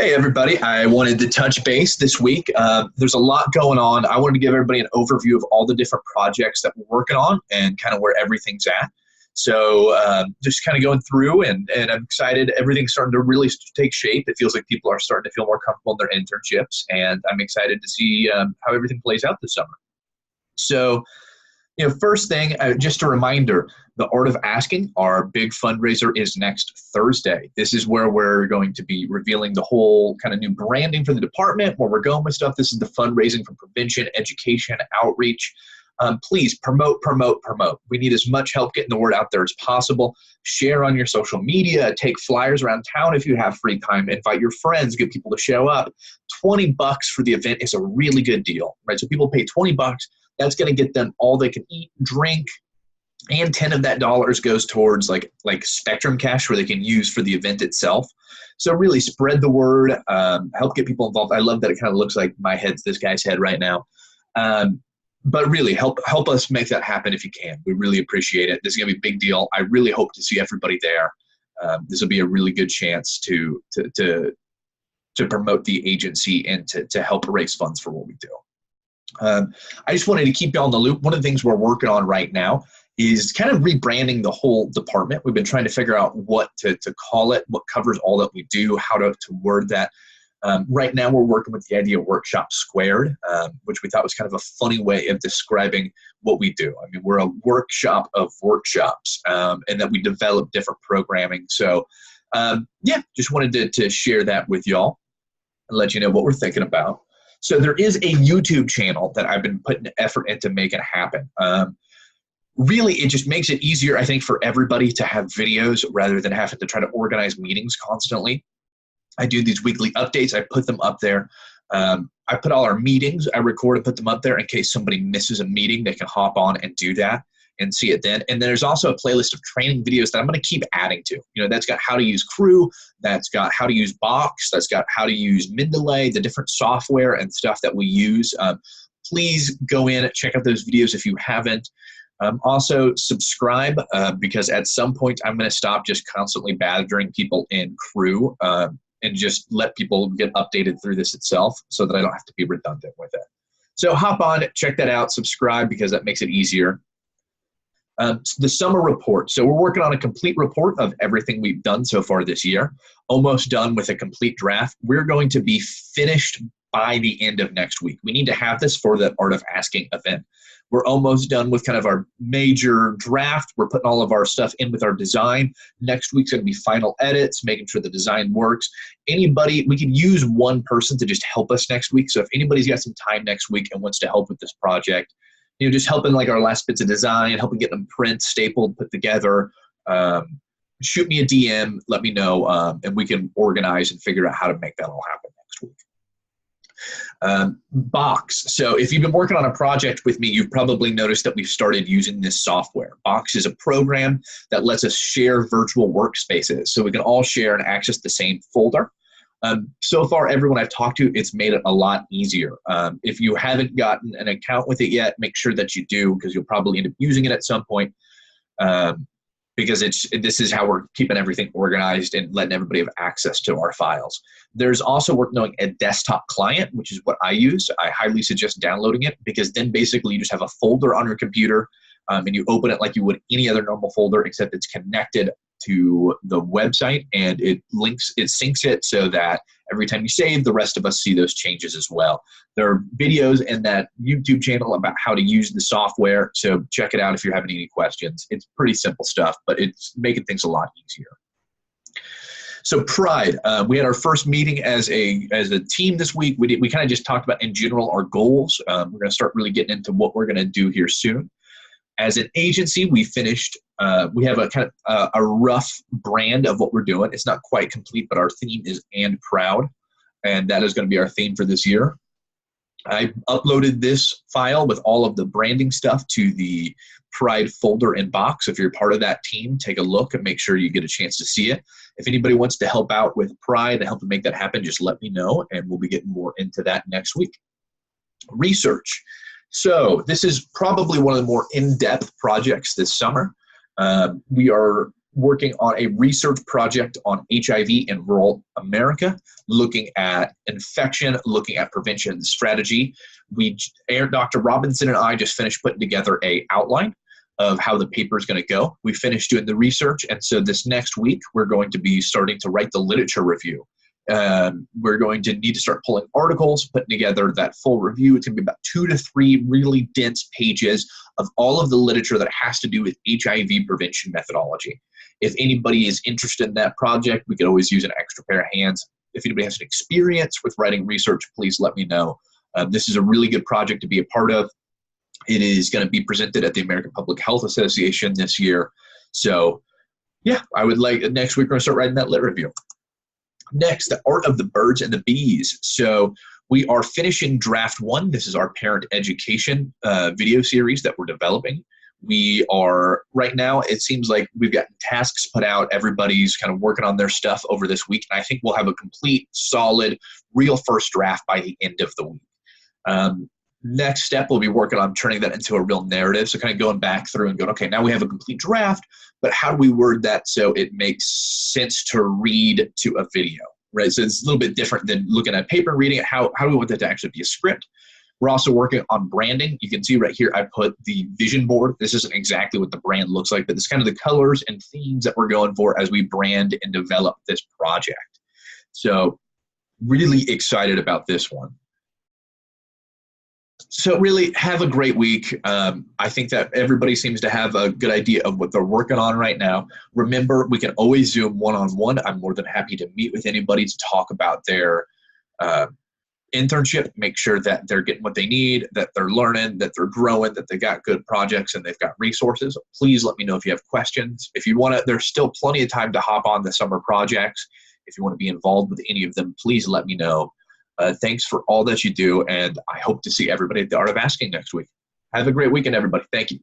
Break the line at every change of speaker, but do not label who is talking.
Hey, everybody. I wanted to touch base this week. There's a lot going on. I wanted to give everybody an overview of all the different projects that we're working on and kind of where everything's at. So just kind of going through, and I'm excited. Everything's starting to really take shape. It feels like people are starting to feel more comfortable in their internships, and I'm excited to see how everything plays out this summer. So, first thing, just a reminder, the Art of Asking, our big fundraiser, is next Thursday. This is where we're going to be revealing the whole kind of new branding for the department, where we're going with stuff. This is the fundraising for prevention, education, outreach. Please promote. We need as much help getting the word out there as possible. Share on your social media, take flyers around town if you have free time, invite your friends, get people to show up. $20 for the event is a really good deal, right? So people pay $20. That's going to get them all they can eat, drink, and 10 of that dollars goes towards like Spectrum cash where they can use for the event itself. So really spread the word, help get people involved. I love that it kind of looks like my head's this guy's head right now. But really help us make that happen if you can. We really appreciate it. This is going to be a big deal. I really hope to see everybody there. This will be a really good chance to promote the agency and to help raise funds for what we do. I just wanted to keep you all in the loop. One of the things we're working on right now is kind of rebranding the whole department. We've been trying to figure out what to call it, what covers all that we do, how to word that. Right now we're working with the idea of Workshop Squared, which we thought was kind of a funny way of describing what we do. I mean, we're a workshop of workshops, and that we develop different programming. So just wanted to share that with y'all and let you know what we're thinking about. So there is a YouTube channel that I've been putting effort into making happen. Really, it just makes it easier, I think, for everybody to have videos rather than having to try to organize meetings constantly. I do these weekly updates. I put them up there. I put all our meetings, I record and put them up there in case somebody misses a meeting. They can hop on and do that and see it then. And there's also a playlist of training videos that I'm going to keep adding to. That's got how to use Crew, that's got how to use Box, that's got how to use Mendeley, the different software and stuff that we use. Please go in and check out those videos if you haven't. Also subscribe because at some point I'm going to stop just constantly badgering people in Crew and just let people get updated through this itself so that I don't have to be redundant with it. So hop on, check that out, subscribe because that makes it easier. The summer report. So we're working on a complete report of everything we've done so far this year. Almost done with a complete draft. We're going to be finished by the end of next week. We need to have this for the Art of Asking event. We're almost done with kind of our major draft. We're putting all of our stuff in with our design. Next week's going to be final edits, making sure the design works. Anybody, we can use one person to just help us next week. So if anybody's got some time next week and wants to help with this project, just helping like our last bits of design, helping get them print, stapled, put together. Shoot me a DM, let me know, and we can organize and figure out how to make that all happen next week. Box. So if you've been working on a project with me, you've probably noticed that we've started using this software. Box is a program that lets us share virtual workspaces so we can all share and access the same folder. So far, everyone I've talked to, it's made it a lot easier. If you haven't gotten an account with it yet, make sure that you do because you'll probably end up using it at some point because this is how we're keeping everything organized and letting everybody have access to our files. There's also work knowing a desktop client, which is what I use. I highly suggest downloading it because then basically you just have a folder on your computer and you open it like you would any other normal folder except it's connected to the website and it syncs it so that every time you save, the rest of us see those changes as well. There are videos in that YouTube channel about how to use the software, so check it out if you're having any questions. It's pretty simple stuff, but it's making things a lot easier. So Pride, we had our first meeting as a team this week. We kind of just talked about in general our goals. We're going to start really getting into what we're going to do here soon. As an agency, we finished, we have a kind of a rough brand of what we're doing. It's not quite complete, but our theme is "and proud," and that is going to be our theme for this year. I uploaded this file with all of the branding stuff to the Pride folder and box. If you're part of that team, take a look and make sure you get a chance to see it. If anybody wants to help out with Pride and help to make that happen, just let me know, and we'll be getting more into that next week. Research. So this is probably one of the more in-depth projects this summer. We are working on a research project on HIV in rural America, looking at infection, looking at prevention strategy. Dr. Robinson and I just finished putting together an outline of how the paper is going to go. We finished doing the research, and so this next week, we're going to be starting to write the literature review. We're going to need to start pulling articles, putting together that full review. It's going to be about 2 to 3 really dense pages of all of the literature that has to do with HIV prevention methodology. If anybody is interested in that project, we could always use an extra pair of hands. If anybody has an experience with writing research, please let me know. This is a really good project to be a part of. It is going to be presented at the American Public Health Association this year. So yeah, next week we're going to start writing that lit review. Next, the art of the birds and the bees. So we are finishing draft 1. This is our parent education video series that we're developing. We are, right now, it seems like we've got tasks put out. Everybody's kind of working on their stuff over this week. And I think we'll have a complete, solid, real first draft by the end of the week. Next step, we'll be working on turning that into a real narrative. So kind of going back through and going, okay, now we have a complete draft, but how do we word that so it makes sense to read to a video, right? So it's a little bit different than looking at paper and reading it. How do we want that to actually be a script? We're also working on branding. You can see right here, I put the vision board. This isn't exactly what the brand looks like, but it's kind of the colors and themes that we're going for as we brand and develop this project. So really excited about this one. So really have a great week. I think that everybody seems to have a good idea of what they're working on right now. Remember, we can always Zoom one-on-one. I'm more than happy to meet with anybody to talk about their internship, make sure that they're getting what they need, that they're learning, that they're growing, that they got good projects and they've got resources. Please let me know if you have questions. If you want to, there's still plenty of time to hop on the summer projects. If you want to be involved with any of them, please let me know. Thanks for all that you do, and I hope to see everybody at the Art of Asking next week. Have a great weekend, everybody. Thank you.